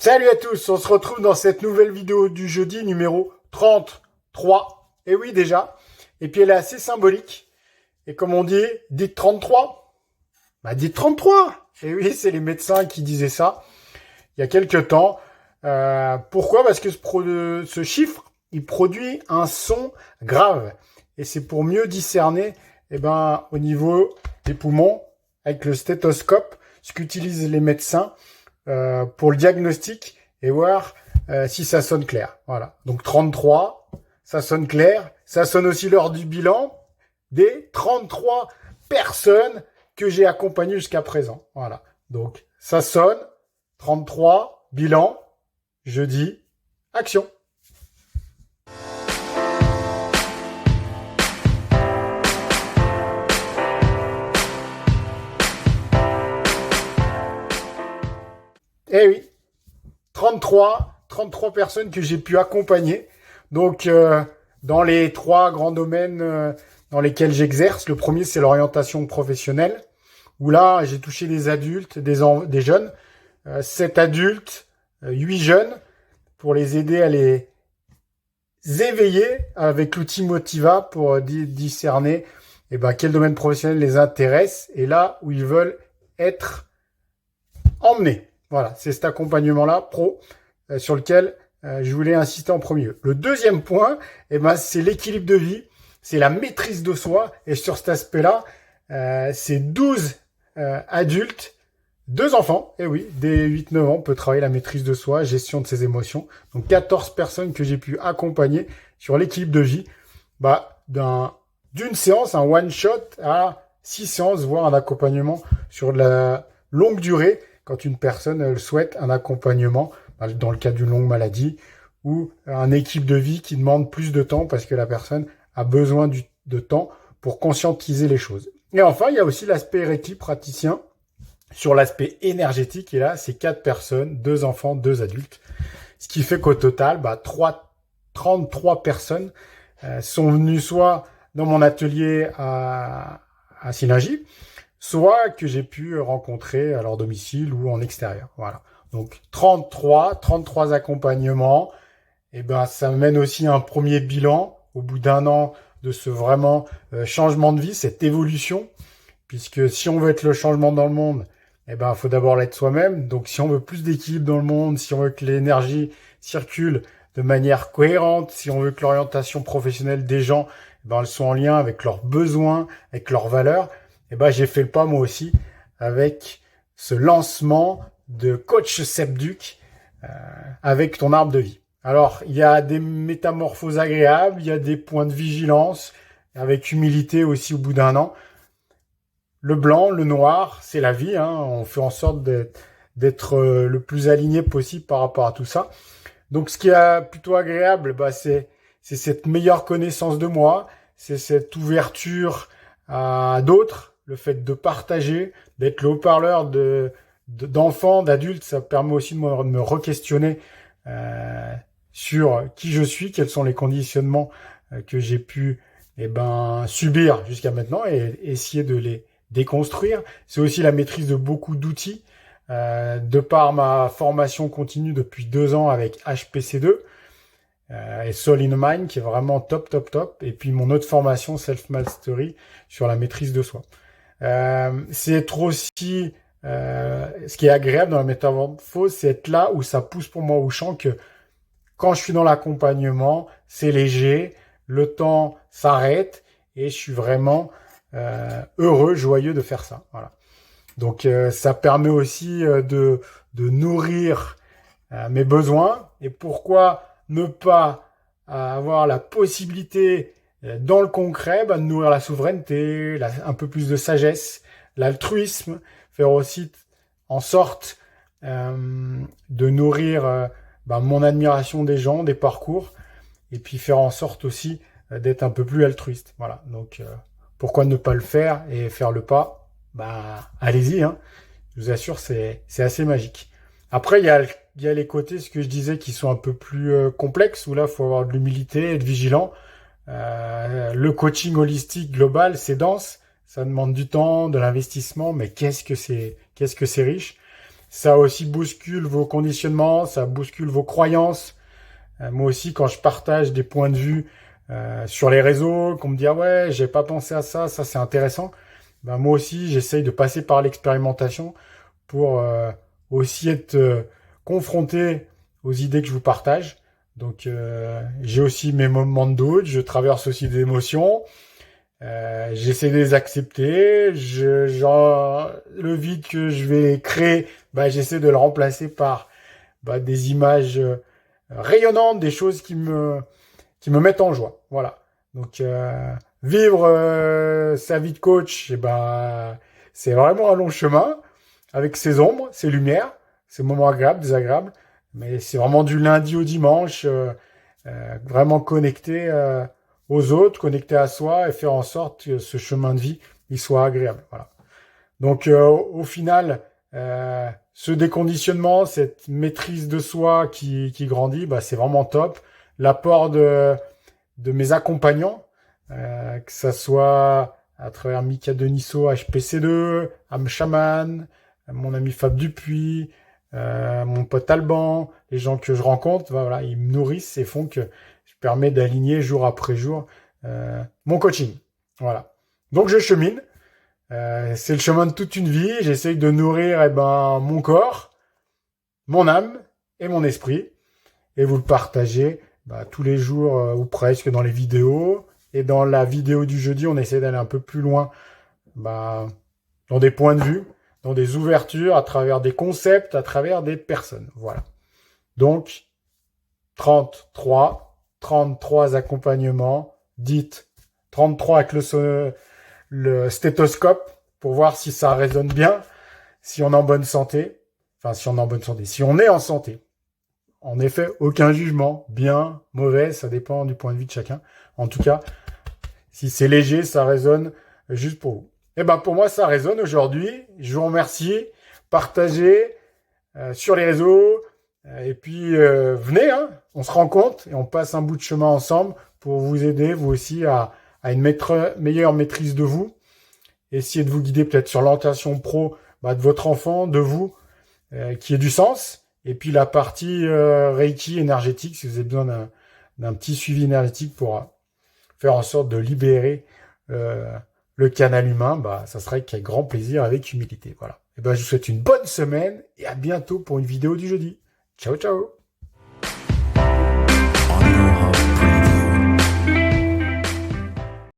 Salut à tous, on se retrouve dans cette nouvelle vidéo du jeudi numéro 33. Et oui déjà, et puis elle est assez symbolique. Et comme on dit, dites 33. Bah dites 33. Et oui, c'est les médecins qui disaient ça il y a quelques temps. Pourquoi? Parce que ce chiffre, il produit un son grave. Et c'est pour mieux discerner au niveau des poumons, avec le stéthoscope, ce qu'utilisent les médecins pour le diagnostic et voir si ça sonne clair. Voilà. Donc 33, ça sonne clair. Ça sonne aussi lors du bilan des 33 personnes que j'ai accompagnées jusqu'à présent. Voilà. Donc ça sonne, 33, bilan, jeudi, action. Eh oui, 33 personnes que j'ai pu accompagner. Donc, dans les trois grands domaines dans lesquels j'exerce, le premier, c'est l'orientation professionnelle, où là, j'ai touché des adultes, des jeunes, 7 adultes, 8 jeunes, pour les aider à les éveiller avec l'outil Motiva pour discerner quel domaine professionnel les intéresse et là où ils veulent être emmenés. Voilà, c'est cet accompagnement-là, pro, sur lequel je voulais insister en premier lieu. Le deuxième point, c'est l'équilibre de vie, c'est la maîtrise de soi. Et sur cet aspect-là, c'est 12 adultes, 2 enfants. Et oui, dès 8-9 ans, on peut travailler la maîtrise de soi, gestion de ses émotions. Donc 14 personnes que j'ai pu accompagner sur l'équilibre de vie, d'une séance, un one-shot à 6 séances, voire un accompagnement sur de la longue durée, quand une personne souhaite un accompagnement dans le cas d'une longue maladie ou un équipe de vie qui demande plus de temps parce que la personne a besoin de temps pour conscientiser les choses. Et enfin, il y a aussi l'aspect réti praticien sur l'aspect énergétique. Et là, c'est 4 personnes, 2 enfants, 2 adultes. Ce qui fait qu'au total, 33 personnes sont venues soit dans mon atelier à Synergie, soit que j'ai pu rencontrer à leur domicile ou en extérieur. Voilà. Donc 33 accompagnements. Ça mène aussi un premier bilan au bout d'un an de ce vraiment changement de vie, cette évolution. Puisque si on veut être le changement dans le monde, il faut d'abord l'être soi-même. Donc si on veut plus d'équilibre dans le monde, si on veut que l'énergie circule de manière cohérente, si on veut que l'orientation professionnelle des gens, elles soit en lien avec leurs besoins, avec leurs valeurs, j'ai fait le pas moi aussi avec ce lancement de coach Sepduc avec ton arbre de vie. Alors, il y a des métamorphoses agréables, il y a des points de vigilance, avec humilité aussi au bout d'un an. Le blanc, le noir, c'est la vie. On fait en sorte d'être le plus aligné possible par rapport à tout ça. Donc, ce qui est plutôt agréable, c'est cette meilleure connaissance de moi, c'est cette ouverture à d'autres, le fait de partager, d'être le haut-parleur d'enfants, d'adultes, ça permet aussi de me re-questionner sur qui je suis, quels sont les conditionnements que j'ai pu subir jusqu'à maintenant et essayer de les déconstruire. C'est aussi la maîtrise de beaucoup d'outils, de par ma formation continue depuis 2 ans avec HPC2 et Soul in Mind qui est vraiment top. Et puis mon autre formation Self Mastery sur la maîtrise de soi. C'est être aussi ce qui est agréable dans la métamorphose, c'est être là où ça pousse pour moi, où je sens que quand je suis dans l'accompagnement, c'est léger, le temps s'arrête et je suis vraiment heureux, joyeux de faire ça. Voilà. Donc ça permet aussi de nourrir mes besoins. Et pourquoi ne pas avoir la possibilité dans le concret de nourrir la souveraineté, un peu plus de sagesse, l'altruisme, faire aussi en sorte de nourrir mon admiration des gens, des parcours, et puis faire en sorte aussi d'être un peu plus altruiste. Voilà. Donc pourquoi ne pas le faire et faire le pas? Allez-y. Je vous assure, c'est assez magique. Après, il y a les côtés, ce que je disais, qui sont un peu plus complexes, où là, il faut avoir de l'humilité, être vigilant. Le coaching holistique global, c'est dense, ça demande du temps, de l'investissement, mais qu'est-ce que c'est riche. Ça aussi bouscule vos conditionnements, ça bouscule vos croyances. Moi aussi, quand je partage des points de vue sur les réseaux, qu'on me dit ah ouais, j'ai pas pensé à ça, ça c'est intéressant. Ben, moi aussi, j'essaye de passer par l'expérimentation pour aussi être confronté aux idées que je vous partage. Donc j'ai aussi mes moments de doute, je traverse aussi des émotions. J'essaie de les accepter. Le vide que je vais créer, bah, j'essaie de le remplacer par des images rayonnantes, des choses qui me mettent en joie. Voilà. Donc vivre sa vie de coach, eh ben, c'est vraiment un long chemin avec ses ombres, ses lumières, ses moments agréables, désagréables. Mais c'est vraiment du lundi au dimanche, vraiment connecté aux autres, connecté à soi et faire en sorte que ce chemin de vie il soit agréable. Voilà. Donc au final, ce déconditionnement, cette maîtrise de soi qui grandit, bah, c'est vraiment top. L'apport de mes accompagnants, que ça soit à travers Mika Deniso, HPC2, Am Shaman, mon ami Fab Dupuis, mon pote Alban, les gens que je rencontre, voilà, ils me nourrissent et font que je permets d'aligner jour après jour mon coaching. Voilà. Donc je chemine. C'est le chemin de toute une vie. J'essaye de nourrir mon corps, mon âme et mon esprit. Et vous le partagez tous les jours ou presque dans les vidéos. Et dans la vidéo du jeudi, on essaie d'aller un peu plus loin dans des points de vue, dans des ouvertures, à travers des concepts, à travers des personnes. Voilà. Donc, 33 accompagnements. Dites 33 avec le stéthoscope pour voir si ça résonne bien, si on est en bonne santé. Enfin, si on est en bonne santé. Si on est en santé. En effet, aucun jugement, bien, mauvais, ça dépend du point de vue de chacun. En tout cas, si c'est léger, ça résonne juste pour vous. Et pour moi, ça résonne aujourd'hui. Je vous remercie. Partagez sur les réseaux. Et puis, venez, hein, on se rencontre et on passe un bout de chemin ensemble pour vous aider, vous aussi, à une meilleure maîtrise de vous. Essayez de vous guider peut-être sur l'orientation pro de votre enfant, de vous, qui ait du sens. Et puis la partie Reiki énergétique, si vous avez besoin d'un petit suivi énergétique pour faire en sorte de libérer le canal humain, ça serait avec grand plaisir, avec humilité. Voilà. Et je vous souhaite une bonne semaine et à bientôt pour une vidéo du jeudi. Ciao, ciao!